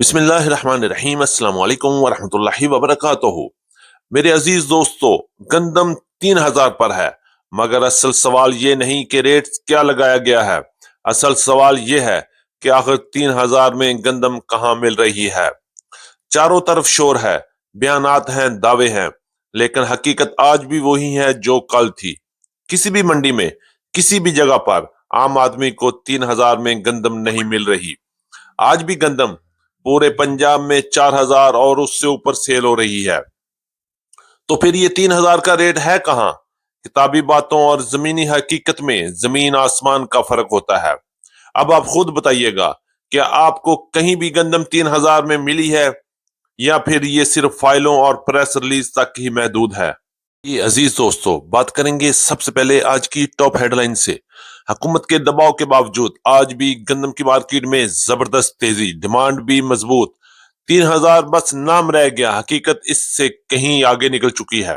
بسم اللہ الرحمن الرحیم السلام علیکم ورحمۃ اللہ وبرکاتہ۔ میرے عزیز دوستو، گندم 3,000 پر ہے، مگر اصل سوال یہ نہیں کہ ریٹ کیا لگایا گیا ہے۔ اصل سوال یہ ہے کہ آخر 3,000 میں گندم کہاں مل رہی ہے۔ چاروں طرف شور ہے، بیانات ہیں، دعوے ہیں، لیکن حقیقت آج بھی وہی ہے جو کل تھی۔ کسی بھی منڈی میں، کسی بھی جگہ پر عام آدمی کو 3,000 میں گندم نہیں مل رہی۔ آج بھی گندم پورے پنجاب میں 4,000 اور اس سے اوپر سیل ہو رہی ہے۔ تو پھر یہ 3,000 کا ریٹ ہے کہاں؟ کتابی باتوں اور زمینی حقیقت میں زمین آسمان کا فرق ہوتا ہے۔ اب آپ خود بتائیے گا، کیا آپ کو کہیں بھی گندم 3,000 میں ملی ہے، یا پھر یہ صرف فائلوں اور پریس ریلیز تک ہی محدود ہے؟ یہ عزیز دوستو، بات کریں گے سب سے پہلے آج کی ٹاپ ہیڈ لائن سے۔ حکومت کے دباؤ کے باوجود آج بھی گندم کی مارکیٹ میں زبردست تیزی، ڈیمانڈ بھی مضبوط۔ 3,000 بس نام رہ گیا، حقیقت اس سے کہیں آگے نکل چکی ہے۔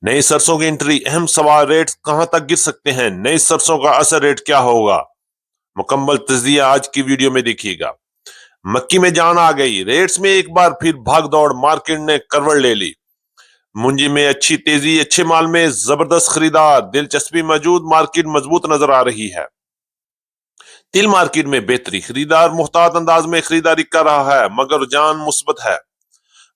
نئی سرسوں کی انٹری، اہم سوال، ریٹ کہاں تک گر سکتے ہیں، نئی سرسوں کا اثر ریٹ کیا ہوگا، مکمل تجزیہ آج کی ویڈیو میں دیکھیے گا۔ مکی میں جان آ گئی، ریٹس میں ایک بار پھر بھاگ دوڑ، مارکیٹ نے کروڑ لے لی۔ منجی میں اچھی تیزی، اچھے مال میں زبردست خریدار، دلچسپی موجود، مارکیٹ مضبوط نظر آ رہی ہے۔ تل مارکیٹ میں بہتری، خریدار محتاط انداز میں خریداری کر رہا ہے، مگر رجحان مثبت ہے۔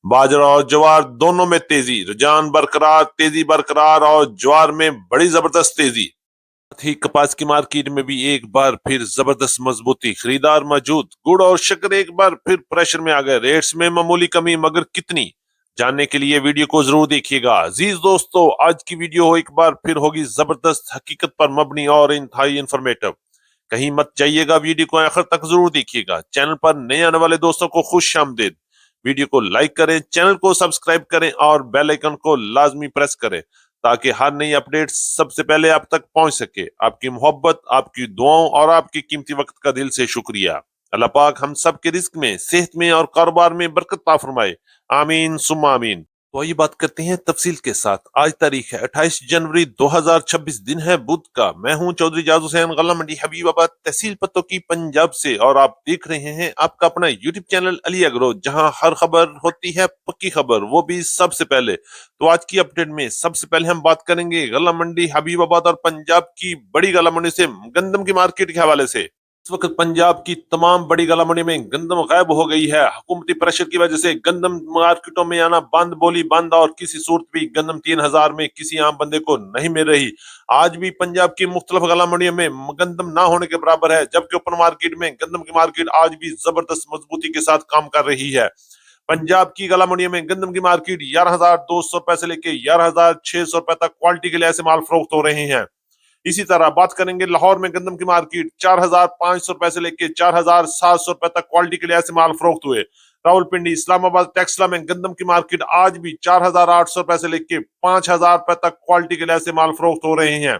باجرا اور جوار دونوں میں تیزی، رجحان برقرار، تیزی برقرار، اور جوار میں بڑی زبردست تیزی۔ ساتھ ہی کپاس کی مارکیٹ میں بھی ایک بار پھر زبردست مضبوطی، خریدار موجود۔ گڑ اور شکر ایک بار پھر پریشر میں آ گئے، ریٹس میں معمولی کمی، مگر کتنی؟ جاننے کے لیے ویڈیو کو ضرور دیکھیے گا۔ عزیز دوستو، آج کی ویڈیو ایک بار پھر ہوگی زبردست، حقیقت پر مبنی اور انتہائی انفارمیٹو۔ کہیں مت جائیے گا، ویڈیو کو آخر تک ضرور دیکھیے گا۔ چینل پر نئے آنے والے دوستوں کو خوش آمدید۔ ویڈیو کو لائک کریں، چینل کو سبسکرائب کریں اور بیل آئیکن کو لازمی پریس کریں، تاکہ ہر نئی اپڈیٹ سب سے پہلے آپ تک پہنچ سکے۔ آپ کی محبت، آپ کی دعاؤں اور آپ کی قیمتی وقت کا دل سے شکریہ۔ اللہ پاک ہم سب کے رزق میں، صحت میں اور کاروبار میں برکت عطا فرمائے، آمین ثم آمین۔ تو آئیے بات کرتے ہیں تفصیل کے ساتھ۔ آج تاریخ ہے 28 جنوری 2026، دن ہے بدھ کا۔ میں ہوں چودھری جاز حسین، غلہ منڈی حبیب آباد، تحصیل پتو کی، پنجاب سے، اور آپ دیکھ رہے ہیں آپ کا اپنا یوٹیوب چینل علی اگرو، جہاں ہر خبر ہوتی ہے پکی خبر، وہ بھی سب سے پہلے۔ تو آج کی اپڈیٹ میں سب سے پہلے ہم بات کریں گے غلہ منڈی حبیب آباد اور پنجاب کی بڑی غلہ منڈی سے، گندم کی مارکیٹ کے حوالے سے۔ اس وقت پنجاب کی تمام بڑی غلہ منڈی میں گندم غائب ہو گئی ہے۔ حکومتی پریشر کی وجہ سے گندم مارکیٹوں میں آنا بند، بولی بند، اور کسی صورت بھی گندم 3,000 میں کسی عام بندے کو نہیں مل رہی۔ آج بھی پنجاب کی مختلف غلہ منڈیوں میں گندم نہ ہونے کے برابر ہے، جبکہ اوپن مارکیٹ میں گندم کی مارکیٹ آج بھی زبردست مضبوطی کے ساتھ کام کر رہی ہے۔ پنجاب کی غلہ منڈیوں میں گندم کی مارکیٹ 11,200 روپے سے لے کے 11,600 روپے تک کوالٹی کے لحاظ سے مال فروخت ہو رہے ہیں۔ اسی طرح بات کریں گے لاہور میں گندم کی مارکیٹ 4,500 روپے سے لے کے 4,700 روپے تک کوالٹی کے لحاظ سے مال فروخت ہوئے۔ راول پنڈی، اسلام آباد، ٹیکسلا میں گندم کی مارکیٹ آج بھی 4,800 روپے سے لے کے 5,000 روپے تک کوالٹی کے لحاظ سے مال فروخت ہو رہے ہیں۔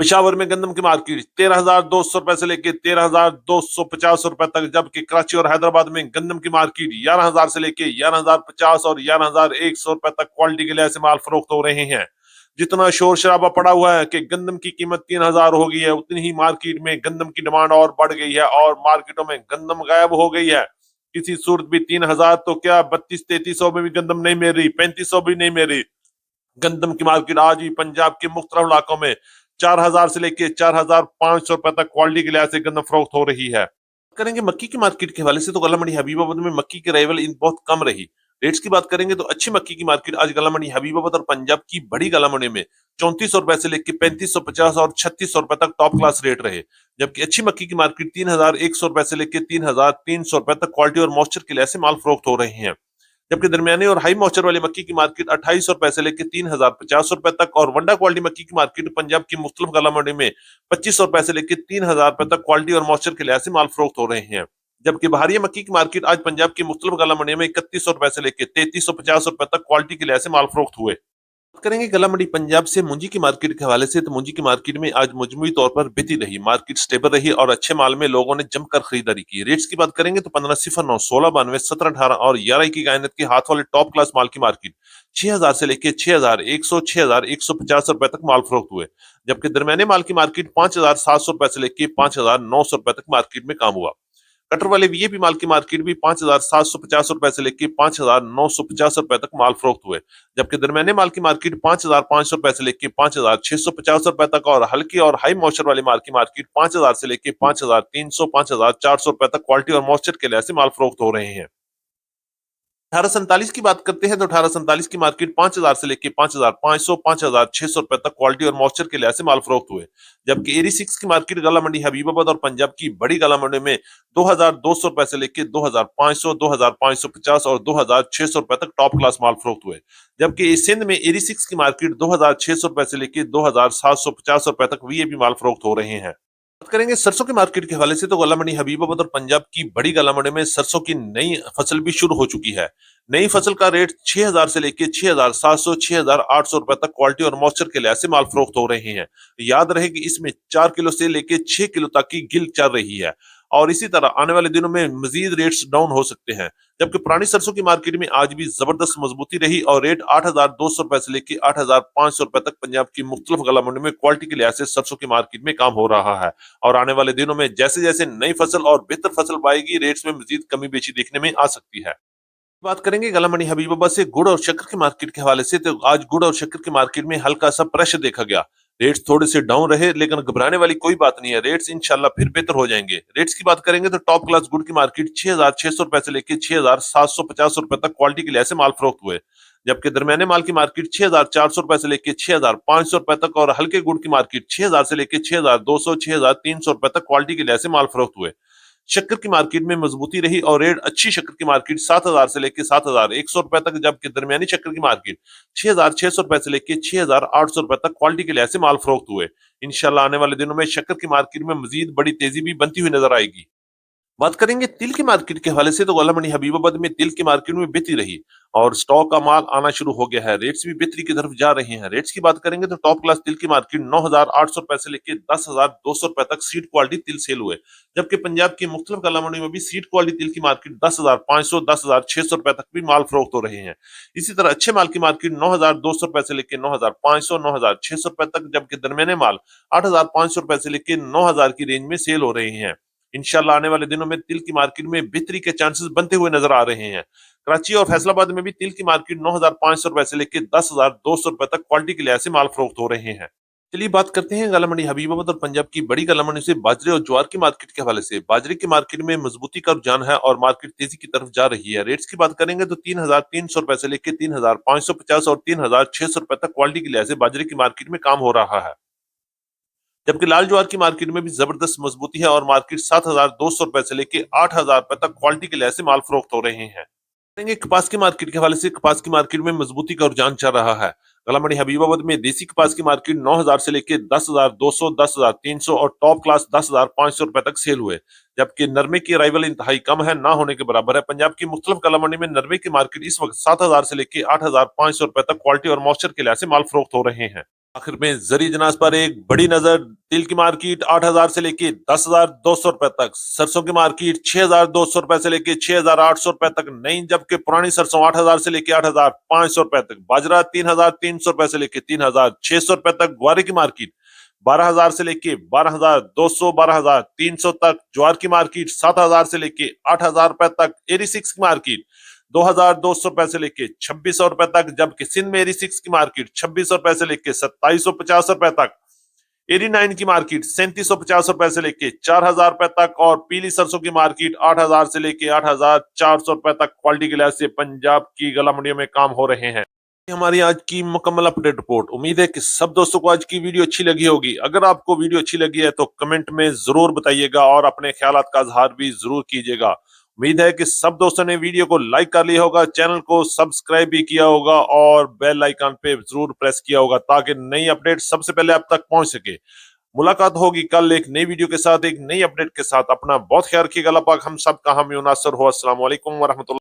پشاور میں گندم کی مارکیٹ 13,200 روپے سے لے کے 13,250 روپے تک، جبکہ کراچی اور حیدرآباد میں گندم کی مارکیٹ 11,000 سے لے کے 11,050 اور 11,100 روپے تک کوالٹی کے لحاظ سے مال فروخت ہو رہے ہیں۔ جتنا شور شرابہ پڑا ہوا ہے کہ گندم کی قیمت 3,000 ہو گئی ہے، اتنی ہی مارکیٹ میں گندم کی ڈیمانڈ اور بڑھ گئی ہے، اور مارکیٹوں میں گندم غائب ہو گئی ہے۔ کسی صورت بھی 3,000 تو کیا 3200-3300 میں بھی گندم نہیں مل رہی، 3500 بھی نہیں مل رہی۔ گندم کی مارکیٹ آج بھی پنجاب کے مختلف علاقوں میں 4,000 سے لے کے 4,500 روپے تک کوالٹی کے لحاظ سے گندم فروخت ہو رہی ہے۔ کریں گے مکی کی مارکیٹ کے حوالے سے، تو غلہ منڈی حبیب آباد میں مکی کی رائیول بہت کم رہی۔ ریٹس کی بات کریں گے تو اچھی مکی کی مارکیٹ آج غلہ منڈی حبیب آباد اور پنجاب کی بڑی غلہ منڈی میں 3400 روپے سے لے کے 3550 اور 3600 روپے تک ٹاپ کلاس ریٹ رہے، جبکہ اچھی مکی کی مارکیٹ 3,100 روپے سے لے کے 3,300 روپے تک کوالٹی اور موئسچر کے لحاظ سے مال فروخت ہو رہے ہیں، جبکہ درمیانے اور ہائی موئسچر والی مکی کی مارکیٹ 2,800 روپے سے لے کے 3,050 روپے تک، اور ونڈا کوالٹی مکی کی مارکیٹ پنجاب کی مختلف غلہ منڈی میں 2,500 روپے سے لے کے 3,000 روپے تک کوالٹی اور موئسچر کے لحاظ سے مال فروخت ہو رہے ہیں، جبکہ بہاریہ مکی کی مارکیٹ آج پنجاب کی مختلف غلہ منڈی میں 3,100 روپے سے لے کے 3,350 روپے تک کوالٹی کے لحاظ سے مال فروخت ہوئے۔ بات کریں گے غلہ منڈی پنجاب سے منجی کی مارکیٹ کے حوالے سے، تو منجی کی مارکیٹ میں آج مجموعی طور پر بہتری رہی، مارکیٹ سٹیبل رہی، اور اچھے مال میں لوگوں نے جم کر خریداری کی۔ ریٹس کی بات کریں گے تو 1509، 1692، 1718 اور 11 کی کائنات کے ہاتھ والے ٹاپ کلاس مال کی مارکیٹ 6,000 سے لے کے 6,100، 6,150 روپے تک مال فروخت ہوئے، جبکہ درمیانے مال کی مارکیٹ 5,700 روپے سے لے کے 5,900 روپے تک مارکیٹ میں کام ہوا۔ कटर वाले वीएपी माल की मार्केट भी 5,750 रुपए से लेकर 5,950 रुपए तक माल फरोख्त हुए, जबकि दरमियाने माल की मार्केट 5,500 रुपए से लेकर 5,650 रुपए तक और हल्की और हाई मॉइस्चर वाली माल की मार्केट 5,000 से लेकर 5,300 5,400 रुपए तक क्वालिटी और मॉइस्चर के लिहाज से माल फरोख्त हो रहे हैं। 1847 की बात करते हैं तो 1847 की मार्केट 5,000 से लेकर 5,500 5,600 रुपए तक क्वालिटी और मॉइस्चर के लिहाज से माल फरोख्त हुए, जबकि एरी 6 की मार्केट गला मंडी हबीबाबाद और पंजाब की बड़ी गला मंडी में 2,200 रुपए से लेकर 2,500 2,550 और 2,600 रुपए तक टॉप क्लास माल फरोख्त हुए, जबकि सिंध में एरी 6 की मार्केट 2,600 रुपए से लेकर 2,750 रुपए तक वीएपी माल फरोख्त हो रहे हैं। बात करेंगे सरसों की मार्केट के हवाले से तो गला मंडी हबीबाबाद और पंजाब की बड़ी गला मंडी में सरसों की नई फसल भी शुरू हो चुकी है। नई फसल का रेट 6,000 से लेकर 6,700 6,800 रुपए तक क्वालिटी और मॉइस्चर के लिहाज से माल फरोख्त हो रहे हैं। याद रहे कि इसमें 4 किलो से लेकर 6 किलो तक की गिल चल रही है और इसी तरह आने वाले दिनों में मजीद रेट्स डाउन हो सकते हैं, जबकि पुरानी सरसों की मार्केट में आज भी जबरदस्त मजबूती रही और रेट 8,200 रुपए से लेकर 8,500 रुपए तक पंजाब की मुख्तलिफ गला मंडी में क्वालिटी के लिहाज से सरसों की मार्केट में काम हो रहा है और आने वाले दिनों में जैसे जैसे नई फसल और बेहतर फसल आएगी रेट्स में मजीद कमी बेची देखने में आ सकती है। बात करेंगे गला मंडी हबीबाबाद से गुड़ और शक्कर की मार्केट के हवाले से तो आज गुड़ और शक्कर की मार्केट में हल्का सा प्रेशर देखा गया। रेट्स थोड़े से डाउन रहे लेकिन घबराने वाली कोई बात नहीं है, रेट्स इंशाल्लाह फिर बेहतर हो जाएंगे। रेट्स की बात करेंगे तो टॉप क्लास गुड़ की मार्केट 6,600 रुपए से लेकर 6,750 रुपए तक क्वालिटी के लिहाज से माल फरोख्त हुए, जबकि दरमियाने माल की मार्केट 6,400 रुपए से लेकर 6,500 रुपए तक और हल्के गुड़ की मार्केट 6,000 से लेकर 6,200 6,300 रुपए तक क्वालिटी के लिहाज से माल फरोख्त हुए। शक्कर की मार्केट में मजबूती रही और रेट अच्छी शक्कर की मार्केट 7,000 से लेकर 7,100 रुपए तक, जबकि दरमियानी शक्कर की मार्केट 6,600 रुपए से लेकर 6,800 रुपए तक क्वालिटी के लिहाज से माल फरोख्त हुए। इंशाल्लाह आने वाले दिनों में शक्कर की मार्केट में मजीद बड़ी तेजी भी बनती हुई नजर आएगी। बात करेंगे तिल की मार्केट के हवाले से तो गला मंडी हबीबाबाद में तिल की मार्केट में बेहतरी रही और स्टॉक का माल आना शुरू हो गया है, रेट्स भी बेहतरी की तरफ जा रहे हैं। रेट्स की बात करेंगे तो टॉप क्लास तिल की मार्केट 9,800 रुपए से लेकर 10,200 रुपए तक सीड क्वालिटी तिल सेल हुए, जबकि पंजाब की मुख्तलिफ गला मंडी में भी सीड क्वालिटी तिल की मार्केट 10,500 10,600 रुपए तक भी माल फरोख्त हो रहे हैं। इसी तरह अच्छे माल की मार्केट 9,200 रुपए से लेकर 9,500 9,600 रुपए तक, जबकि दरमियाने माल 8,500 रुपए से लेकर 9,000 की रेंज में सेल हो रहे हैं। इंशाल्लाह आने वाले दिनों में तिल की मार्केट में बेहतरी के चांसेस बनते हुए नजर आ रहे हैं। कराची और फैसलाबाद में भी तिल की मार्केट 9,500 रुपए से लेकर 10,200 रुपए तक क्वालिटी के लिहाज से माल फरोख्त हो रहे हैं। चलिए बात करते हैं गला मंडी हबीबाबाद और पंजाब की बड़ी गला मंडी से बाजरे और ज्वार की मार्केट के हवाले से। बाजरे की मार्केट में मजबूती का रुझान है और मार्केट तेजी की तरफ जा रही है। रेट्स की बात करेंगे तो 3,300 रुपए से लेकर 3,550 और 3,600 रुपए तक क्वालिटी के लिहाज से बाजरे की मार्केट में काम हो रहा है, जबकि लाल ज्वार की मार्केट में भी जबरदस्त मजबूती है और मार्केट 7,200 रुपए से लेकर 8,000 रुपए तक क्वालिटी के लिहाज से माल फरोख्त हो रहे हैं। देखेंगे कपास की मार्केट के हवाले से कपास की मार्केट में मजबूती का रुझान चल रहा है। गला मंडी हबीबाबाद में देसी कपास की मार्केट 9,000 से लेकर 10,200 10,300 और टॉप क्लास 10,500 रुपए तक सेल हुए, जबकि नरमे की अराइवल इंतहाई कम है, ना होने के बराबर है। पंजाब की मुख्तलिफ गला मंडी में नरमे की मार्केट इस वक्त 7,000 से लेकर 8,500 रुपए तक क्वालिटी और मॉइस्चर के लिहाज से माल फरोख्त हो रहे हैं। आखिर में जरी जनाज पर एक बड़ी नजर। तिल की मार्केट 8,000 से लेके 10,200 रुपए तक, सरसों की मार्केट 6,200 रुपए से लेके 6,800 रुपए तक नहीं, जबकि पुरानी सरसों 8,000 से लेके 8,500 रुपए तक, बाजरा 3,300 रुपए से लेके 3,600 रुपए तक, ग्वारे की मार्केट 12,000 से लेके 12,200 12,300 तक, ज्वार की मार्केट 7,000 से लेके 8,000 रुपए तक, एरी 6 की मार्केट 2,200 रुपए से लेके 2,600 रुपए तक, जबकि सिंध में एरी 6 की मार्केट 2,600 रुपए से लेके 2,750 रुपए तक, एरी 9 की मार्केट 3,750 रुपए से लेके 4,000 रुपए तक और पीली सरसों की मार्केट 8,000 से लेके 8,400 रुपए तक क्वालिटी के लिहाज से पंजाब की गला मंडियों में काम हो रहे हैं। हमारी आज की मुकम्मल अपडेट रिपोर्ट। उम्मीद है कि सब दोस्तों को आज की वीडियो अच्छी लगी होगी। अगर आपको वीडियो अच्छी लगी है तो कमेंट में जरूर बताइएगा और अपने ख्यालात का इजहार भी जरूर कीजिएगा। उम्मीद है कि सब दोस्तों ने वीडियो को लाइक कर लिया होगा, चैनल को सब्सक्राइब भी किया होगा और बेल आइकन पे जरूर प्रेस किया होगा ताकि नई अपडेट सबसे पहले आप तक पहुंच सके। मुलाकात होगी कल एक नई वीडियो के साथ, एक नई अपडेट के साथ। अपना बहुत ख्याल रखिएगा। अल्लाह पाक हम सब का हामी नासर हो। अस्सलाम वालेकुम व रहमतुल्लाह।